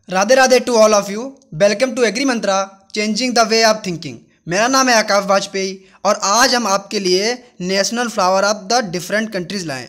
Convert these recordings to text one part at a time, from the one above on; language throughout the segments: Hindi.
Radhe Radhe to all of you. Welcome to Agri Mantra, changing the way of thinking. मेरा नाम है आकाश वाजपेयी और आज हम आपके लिए national flower of the different countries लाएं।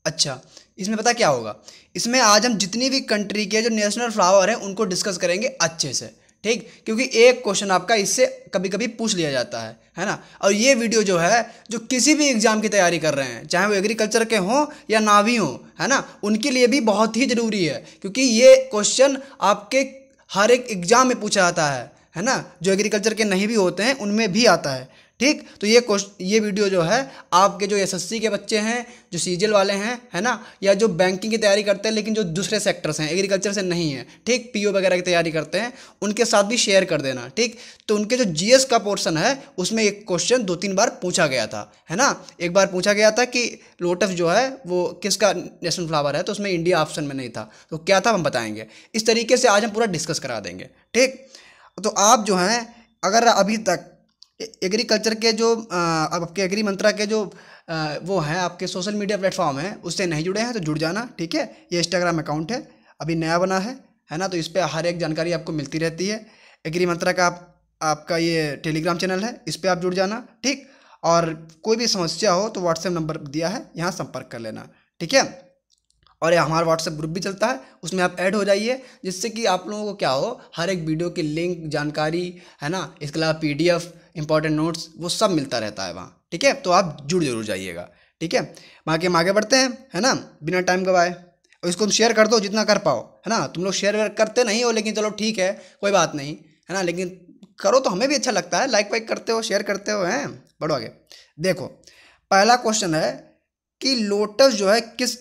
अच्छा, इसमें पता क्या होगा? इसमें आज हम जितनी भी कंट्री के जो नेशनल फ्लावर हैं उनको डिस्कस करेंगे अच्छे से, ठीक? क्योंकि एक क्वेश्चन आपका इससे कभी कभी पूछ लिया जाता है ना। और ये वीडियो जो है, जो किसी भी एग्जाम की तैयारी कर रहे हैं, चाहे वो एग्रीकल्चर के हों या ना भी हों, है ना, उनके लिए भी बहुत ही ज़रूरी है। क्योंकि ये क्वेश्चन आपके हर एक एग्जाम में पूछा जाता है ना। जो एग्रीकल्चर के नहीं भी होते हैं उनमें भी आता है, ठीक? तो ये वीडियो जो है आपके जो एसएससी के बच्चे हैं, जो सीजीएल वाले हैं, है ना, या जो बैंकिंग की तैयारी करते हैं लेकिन जो दूसरे सेक्टर्स हैं, एग्रीकल्चर से नहीं है, ठीक, पीओ वगैरह की तैयारी करते हैं, उनके साथ भी शेयर कर देना, ठीक? तो उनके जो जीएस का पोर्शन है उसमें एक क्वेश्चन 2-3 बार पूछा गया था, है ना। एक बार पूछा गया था कि लोटस जो है वो किसका नेशनल फ्लावर है, तो उसमें इंडिया ऑप्शन में नहीं था, तो क्या था हम बताएंगे। इस तरीके से आज हम पूरा डिस्कस करा देंगे, ठीक? तो आप जो हैं, अगर अभी तक एग्रीकल्चर के जो अब आपके एग्री मंत्रा के जो वो हैं आपके सोशल मीडिया प्लेटफॉर्म हैं उससे नहीं जुड़े हैं तो जुड़ जाना, ठीक है। ये इंस्टाग्राम अकाउंट है, अभी नया बना है ना, तो इस पर हर एक जानकारी आपको मिलती रहती है। एग्री मंत्रा का आपका ये टेलीग्राम चैनल है, इस पर आप जुड़ जाना, ठीक। और कोई भी समस्या हो तो व्हाट्सएप नंबर दिया है, यहाँ संपर्क कर लेना, ठीक है। और ये हमारा व्हाट्सएप ग्रुप भी चलता है, उसमें आप ऐड हो जाइए, जिससे कि आप लोगों को क्या हो, हर एक वीडियो की लिंक, जानकारी, है ना, इसके अलावा पीडीएफ, इंपॉर्टेंट नोट्स, वो सब मिलता रहता है वहाँ, ठीक है। तो आप जुड़ जरूर जाइएगा, ठीक है। बाकी हम आगे बढ़ते हैं, है ना, बिना टाइम गवाए। और इसको शेयर कर दो जितना कर पाओ, है ना। तुम लोग शेयर करते नहीं हो, लेकिन चलो ठीक है, कोई बात नहीं, है ना, लेकिन करो तो हमें भी अच्छा लगता है। लाइक वाइक करते हो, शेयर करते हो, हैं। बढ़ो आगे। देखो, पहला क्वेश्चन है कि लोटस जो है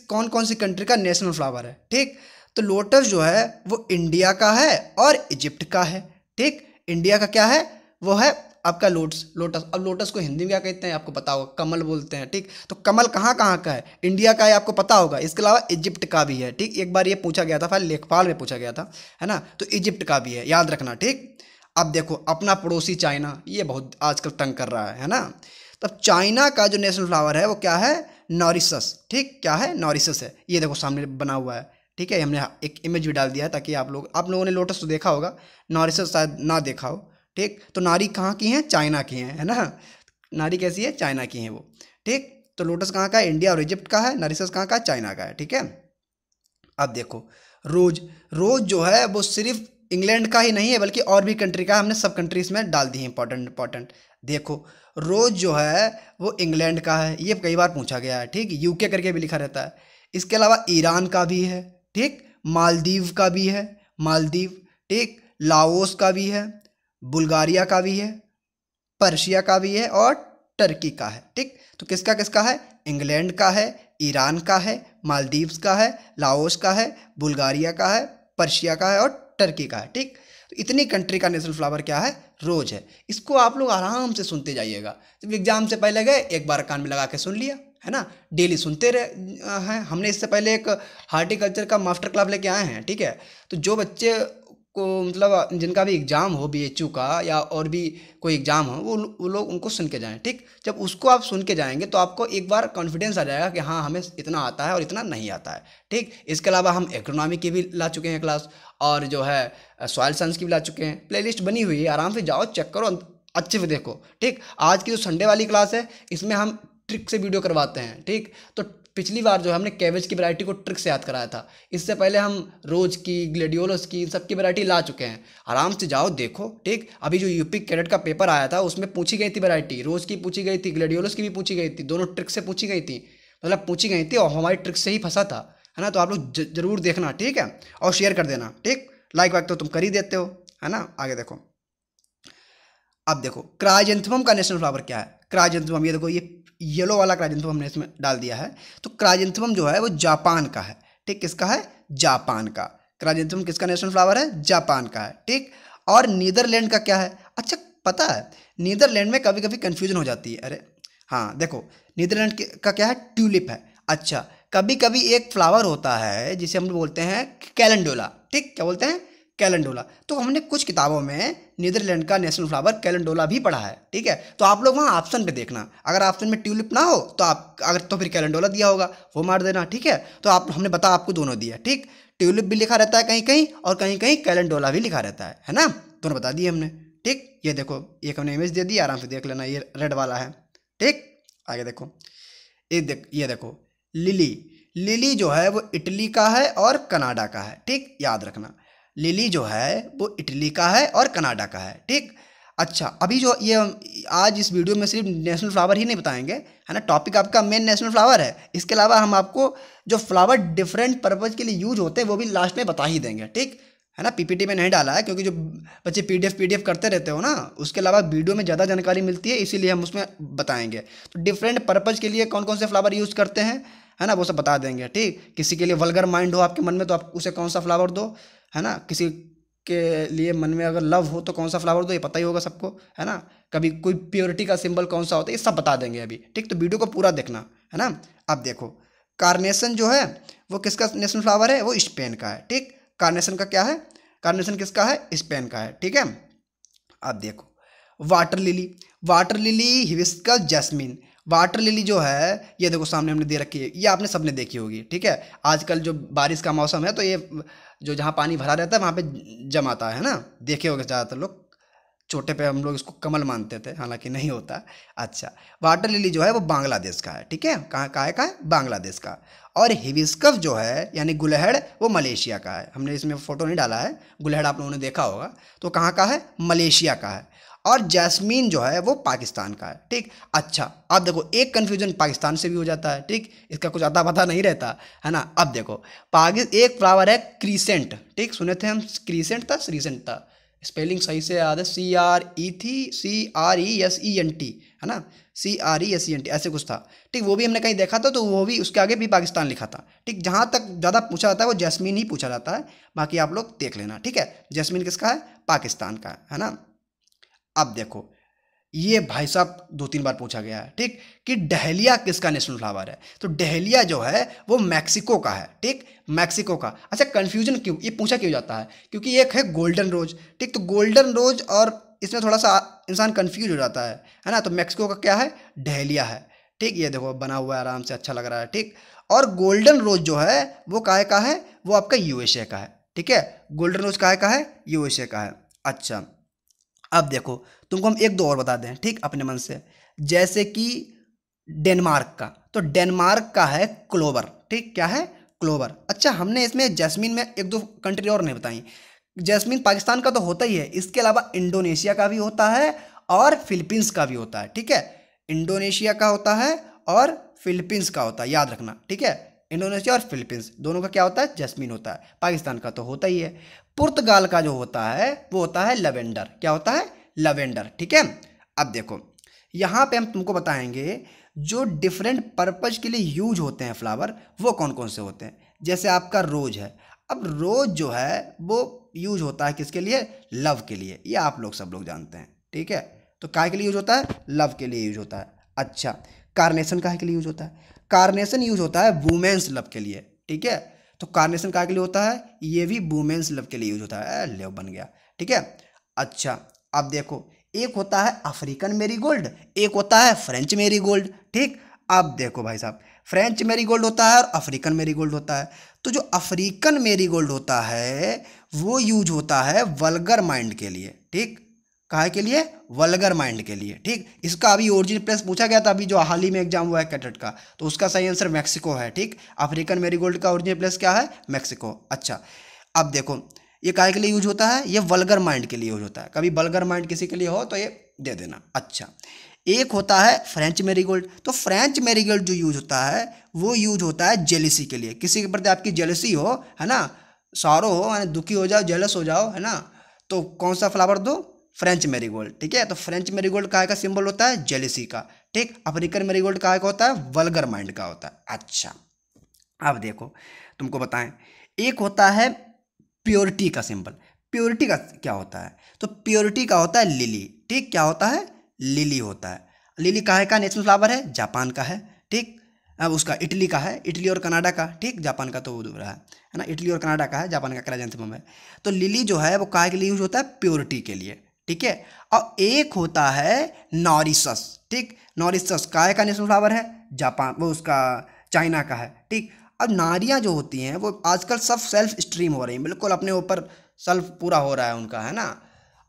कौन कौन सी कंट्री का नेशनल फ्लावर है, ठीक? तो लोटस जो है वो इंडिया का है और इजिप्ट का है, ठीक। इंडिया का क्या है? वो है आपका लोटस। अब लोटस को हिंदी में क्या कहते हैं आपको पता होगा, कमल बोलते हैं, ठीक। तो कमल कहाँ कहाँ का है? इंडिया का है, आपको पता होगा। इसके अलावा इजिप्ट का भी है, ठीक। एक बार ये पूछा गया था, फिर लेखपाल में पूछा गया था, है ना। तो इजिप्ट का भी है, याद रखना, ठीक। अब देखो, अपना पड़ोसी चाइना, ये बहुत आजकल तंग कर रहा है ना। तब चाइना का जो नेशनल फ्लावर है वो क्या है? नॉरिसस, ठीक। क्या है? नॉरिसस है। ये देखो सामने बना हुआ है, ठीक है। हमने एक इमेज भी डाल दिया है ताकि आप लोगों ने लोटस तो देखा होगा, नॉरिसस शायद ना देखा हो, ठीक। तो नारी कहाँ की हैं? चाइना की हैं, है ना। नारी कैसी है? चाइना की हैं वो, ठीक। तो लोटस कहाँ का है? इंडिया और इजिप्ट का है। नॉरिसस कहाँ का है? चाइना का है, ठीक है। अब देखो, रोज जो है वो सिर्फ इंग्लैंड का ही नहीं है बल्कि और भी कंट्री का है। हमने सब कंट्रीज में डाल दी है इंपॉर्टेंट। देखो, रोज जो है वो इंग्लैंड का है, ये कई बार पूछा गया है, ठीक। यूके करके भी लिखा रहता है। इसके अलावा ईरान का भी है, ठीक। मालदीव का भी है, मालदीव, ठीक। लाओस का भी है, बुल्गारिया का भी है, पर्शिया का भी है और टर्की का है, ठीक। तो किसका किसका है? इंग्लैंड का है, ईरान का है, मालदीव्स का है, लाओस का है, बुल्गारिया का है, पर्शिया का है और टर्की का है, ठीक। तो इतनी कंट्री का नेशनल फ्लावर क्या है? रोज है। इसको आप लोग आराम से सुनते जाइएगा। जब एग्जाम से पहले गए, एक बार कान में लगा के सुन लिया, है ना। डेली सुनते रहे हैं। हमने इससे पहले एक हार्टिकल्चर का मास्टर क्लास लेके आए हैं, ठीक है। तो जो बच्चे को मतलब जिनका भी एग्ज़ाम हो, बीएचयू का या और भी कोई एग्ज़ाम हो, वो लोग उनको सुन के जाएं, ठीक। जब उसको आप सुन के जाएंगे तो आपको एक बार कॉन्फिडेंस आ जाएगा कि हाँ, हमें इतना आता है और इतना नहीं आता है, ठीक। इसके अलावा हम इकोनॉमी की भी ला चुके हैं क्लास, और जो है सॉइल साइंस की भी ला चुके हैं। प्लेलिस्ट बनी हुई है, आराम से जाओ, चेक करो, अच्छे से देखो, ठीक। आज की जो संडे वाली क्लास है इसमें हम ट्रिक से वीडियो करवाते हैं, ठीक। तो पिछली बार जो हमने कैबेज की वैरायटी को ट्रिक से याद कराया था। इससे पहले हम रोज की, ग्लेडियोलस की, इन सबकी वैरायटी ला चुके हैं। आराम से जाओ, देखो, ठीक। अभी जो यूपी कैडेट का पेपर आया था उसमें पूछी गई थी वैरायटी, रोज की पूछी गई थी, ग्लेडियोलस की भी पूछी गई थी, दोनों ट्रिक से पूछी गई थी, मतलब पूछी गई थी और हमारी ट्रिक से ही फंसा था, है ना। तो आप लोग जरूर देखना, ठीक है, और शेयर कर देना, ठीक। लाइक वाइक तो तुम कर ही देते हो, है ना। आगे देखो, अब देखो, क्राइजेंथेमम का नेशनल फ्लावर क्या है? क्राइजेंथेमम, ये देखो, ये येलो वाला क्राइजेंथेमम हमने इसमें डाल दिया है। तो क्राइजेंथेमम जो है वो जापान का है, ठीक। किसका है? जापान का। क्राइजेंथेमम किसका नेशनल फ्लावर है? जापान का है, ठीक। और नीदरलैंड का क्या है? अच्छा, पता है, नीदरलैंड में कभी कभी कंफ्यूजन हो जाती है। अरे हाँ, देखो, नीदरलैंड का क्या है? ट्यूलिप है। अच्छा, कभी कभी एक फ्लावर होता है जिसे हम बोलते हैं कैलेंडोला, ठीक। क्या बोलते हैं? कैलेंडोला। तो हमने कुछ किताबों में नीदरलैंड का नेशनल फ्लावर कैलेंडोला भी पढ़ा है, ठीक है। तो आप लोग वहाँ ऑप्शन पे देखना, अगर ऑप्शन में ट्यूलिप ना हो तो आप, अगर तो फिर कैलेंडोला दिया होगा वो मार देना, ठीक है। तो आप, हमने आपको दोनों दिया, ठीक। ट्यूलिप भी लिखा रहता है कहीं कहीं, और कहीं कहीं कैलेंडोला भी लिखा रहता है ना। दोनों बता दिए हमने। ठीक, ये देखो एक हमने इमेज दे दी, आराम से देख लेना, ये रेड वाला है। ठीक, आगे देखो, ये देखो लिली। लिली जो है वो इटली का है और कनाडा का है। ठीक, याद रखना, लिली जो है वो इटली का है और कनाडा का है। ठीक, अच्छा, अभी जो ये आज इस वीडियो में सिर्फ नेशनल फ्लावर ही नहीं बताएंगे, है ना, टॉपिक आपका मेन नेशनल फ्लावर है। इसके अलावा हम आपको जो फ्लावर डिफरेंट पर्पज़ के लिए यूज होते हैं वो भी लास्ट में बता ही देंगे। ठीक है ना, पीपीटी में नहीं डाला है क्योंकि जो बच्चे पीडीएफ करते रहते हो ना, उसके अलावा वीडियो में ज़्यादा जानकारी मिलती है, इसीलिए हम उसमें बताएंगे। तो डिफरेंट पर्पज़ के लिए कौन कौन से फ्लावर यूज़ करते हैं, है ना, वो सब बता देंगे। ठीक, किसी के लिए वल्गर माइंड हो आपके मन में तो आप उसे कौन सा फ्लावर दो, है ना, किसी के लिए मन में अगर लव हो तो कौन सा फ्लावर दो, ये पता ही होगा सबको, है ना, कभी कोई प्योरिटी का सिंबल कौन सा होता है, ये सब बता देंगे अभी। ठीक, तो वीडियो को पूरा देखना, है ना। अब देखो, कार्नेशन जो है वो किसका नेशनल फ्लावर है, वो स्पेन का है। ठीक, कार्नेशन का क्या है, कार्नेशन किसका है, स्पेन का है। ठीक है, अब देखो water lily. Water lily, hibiscus, jasmine. Water lily जो है ये देखो सामने हमने दे रखी है, ये आपने सबने देखी होगी। ठीक है, आजकल जो बारिश का मौसम है तो ये जो जहाँ पानी भरा रहता है वहाँ पे जमाता है ना, देखे होंगे ज़्यादातर लोग। छोटे पे हम लोग इसको कमल मानते थे, हालांकि नहीं होता। अच्छा, वाटर लिली जो है वो बांग्लादेश का है। ठीक है, कहाँ का है, बांग्लादेश का। और हिबिस्कस जो है यानी गुलहड़, वो मलेशिया का है। हमने इसमें फ़ोटो नहीं डाला है, गुलहड़ आप लोगों ने देखा होगा, तो कहाँ का है, मलेशिया का है। और जैस्मीन जो है वो पाकिस्तान का है। ठीक, अच्छा, अब देखो एक कन्फ्यूजन पाकिस्तान से भी हो जाता है। ठीक, इसका कुछ अता पता नहीं रहता, है ना। अब देखो एक फ्लावर है क्रीसेंट। ठीक, सुने थे हम, क्रीसेंट था, श्रीसेंट था, स्पेलिंग सही से याद है, CRESENT, है ना, CRESENT ऐसे कुछ था। ठीक, वो भी हमने कहीं देखा था, तो वो भी उसके आगे भी पाकिस्तान लिखा था। ठीक, जहाँ तक ज़्यादा पूछा जाता है वो जैस्मीन ही पूछा जाता है, बाकी आप लोग देख लेना। ठीक है, जैस्मीन किसका है, पाकिस्तान का है ना। अब देखो ये भाई साहब 2-3 बार पूछा गया है। ठीक, कि डहलिया किसका नेशनल फ्लावर है, तो डहलिया जो है वो मैक्सिको का है। ठीक, मैक्सिको का। अच्छा, कन्फ्यूजन क्यों, ये पूछा क्यों जाता है, क्योंकि एक है गोल्डन रोज। ठीक, तो गोल्डन रोज और इसमें थोड़ा सा इंसान कन्फ्यूज हो जाता है ना। तो मैक्सिको का क्या है, डहलिया है। ठीक, ये देखो बना हुआ है आराम से, अच्छा लग रहा है। ठीक, और गोल्डन रोज जो है वो काहे का है, वो आपका यूएसए का है। ठीक है, गोल्डन रोज काहे का है, यूएसए का है। अच्छा, अब देखो तुमको हम एक दो और बता दें, ठीक, अपने मन से, जैसे कि डेनमार्क का, तो डेनमार्क का है क्लोवर। ठीक, क्या है, क्लोवर। अच्छा, हमने इसमें जैस्मीन में एक दो कंट्री और नहीं बताई। जैस्मीन पाकिस्तान का तो होता ही है, इसके अलावा इंडोनेशिया का भी होता है और फिलीपींस का भी होता है। ठीक है, इंडोनेशिया का होता है और फिलीपींस का होता है, याद रखना। ठीक है, इंडोनेशिया और फिलीपींस दोनों का क्या होता है, जैस्मीन होता है। पाकिस्तान का तो होता ही है। पुर्तगाल का जो होता है वो होता है लवेंडर। क्या होता है, लवेंडर। ठीक है, अब देखो यहाँ पे हम तुमको बताएंगे जो डिफरेंट पर्पज के लिए यूज होते हैं फ्लावर, वो कौन कौन से होते हैं। जैसे आपका रोज है, अब रोज जो है वो यूज होता है किसके लिए, लव के लिए, ये आप लोग सब लोग जानते हैं। ठीक है, तो काय के लिए यूज होता है, लव के लिए यूज होता है। अच्छा, कार्नेशन काहे के लिए यूज होता है, कार्नेशन यूज होता है वुमेन्स लव के लिए। ठीक है, तो कार्नेशन काहे के लिए होता है, ये भी वुमेन्स लव के लिए यूज होता है। ले बन गया। ठीक है, अच्छा, अब देखो एक होता है अफ्रीकन मेरीगोल्ड, एक होता है फ्रेंच मेरीगोल्ड। ठीक, अब देखो भाई साहब, फ्रेंच मेरीगोल्ड होता है और अफ्रीकन मेरीगोल्ड होता है। तो जो अफ्रीकन मेरीगोल्ड होता है वो यूज होता है वल्गर माइंड के लिए। ठीक, काहे के लिए, वल्गर माइंड के लिए। ठीक, इसका अभी ओरिजिन प्लेस पूछा गया था, अभी जो हाल ही में एग्जाम हुआ है कैडेट का, तो उसका सही आंसर मैक्सिको है। ठीक, अफ्रीकन मेरीगोल्ड का ओरिजिनल प्लेस क्या है, मैक्सिको। अच्छा, अब देखो ये काहे के लिए यूज होता है, ये वल्गर माइंड के लिए यूज होता है। कभी वल्गर माइंड किसी के लिए हो तो ये दे देना। अच्छा, एक होता है फ्रेंच मेरीगोल्ड, तो फ्रेंच मेरीगोल्ड जो यूज होता है वो यूज होता है जेलिसी के लिए। किसी के प्रति आपकी जेलसी हो, है ना, सॉरो हो, यानी दुखी हो जाओ, जेलस हो जाओ, है ना, तो कौन सा फ्लावर दो, फ्रेंच मेरीगोल्ड। ठीक है, तो फ्रेंच मेरीगोल्ड काहे का सिंबल होता है, जेलिसी का। ठीक, अफ्रीकन मेरीगोल्ड काहे का होता है, वल्गर माइंड का होता है। अच्छा, अब देखो तुमको बताएं, एक होता है प्योरिटी का सिंबल। प्योरिटी का क्या होता है, तो प्योरिटी का होता है लिली। ठीक, क्या होता है, लिली होता है। लिली काहे का नेशनल फ्लावर है, जापान का है। ठीक, अब उसका इटली का है, इटली और कनाडा का। ठीक, जापान का तो वो रहा है ना, इटली और कनाडा का है, जापान का क्राइजेंथेमम है। तो लिली जो है वो काहे के लिए यूज होता है, प्योरिटी के लिए। ठीक है, और एक होता है नॉरिसस। ठीक, नॉरिसस काहे का नेशनल फ्लावर है, जापान, वो उसका चाइना का है। ठीक, अब नारियां जो होती हैं वो आजकल सब सेल्फ स्ट्रीम हो रही हैं, बिल्कुल अपने ऊपर सेल्फ पूरा हो रहा है उनका, है ना,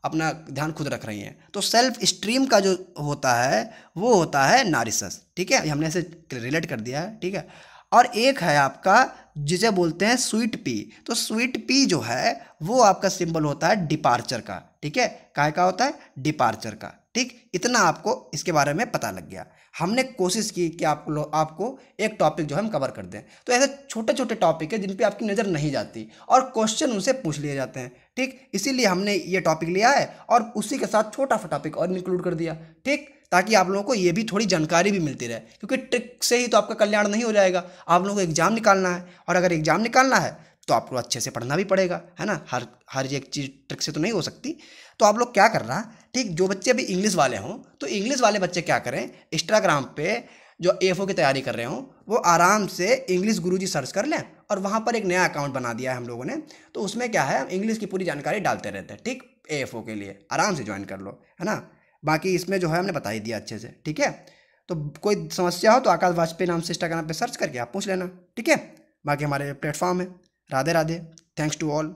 अपना ध्यान खुद रख रही हैं। तो सेल्फ स्ट्रीम का जो होता है वो होता है नारिसस, ठीक है, ये हमने ऐसे रिलेट कर दिया है, ठीक है। और एक है आपका जिसे बोलते हैं स्वीट पी। तो स्वीट पी जो है वो आपका सिंबल होता है डिपार्चर का, ठीक है, काय का होता है, डिपार्चर का, ठीक। इतना आपको इसके बारे में पता लग गया। हमने कोशिश की कि आपको एक टॉपिक जो है हम कवर कर दें। तो ऐसे छोटे छोटे टॉपिक है जिन पे आपकी नज़र नहीं जाती और क्वेश्चन उनसे पूछ लिए जाते हैं, ठीक। इसीलिए हमने ये टॉपिक लिया है और उसी के साथ छोटा सा टॉपिक और इंक्लूड कर दिया, ठीक, ताकि आप लोगों को ये भी थोड़ी जानकारी भी मिलती रहे, क्योंकि ट्रिक से ही तो आपका कल्याण नहीं हो जाएगा। आप लोगों को एग्जाम निकालना है, और अगर एग्जाम निकालना है तो आपको अच्छे से पढ़ना भी पड़ेगा, है ना, हर हर एक चीज़ ट्रिक से तो नहीं हो सकती। तो आप लोग क्या करना, ठीक, जो बच्चे अभी इंग्लिश वाले हों तो इंग्लिश वाले बच्चे क्या करें, इंस्टाग्राम पे जो AFO की तैयारी कर रहे हों वो आराम से इंग्लिश गुरुजी सर्च कर लें, और वहाँ पर एक नया अकाउंट बना दिया है हम लोगों ने। तो उसमें क्या है, इंग्लिश की पूरी जानकारी डालते रहते हैं, ठीक। AFO के लिए आराम से ज्वाइन कर लो, है ना। बाकी इसमें जो है हमने बता ही दिया अच्छे से, ठीक है। तो कोई समस्या हो तो आकाश वाजपेयी नाम से इंस्टाग्राम पे सर्च करके आप पूछ लेना, ठीक है। बाकी हमारे प्लेटफॉर्म है। Radhe Radhe, thanks to all.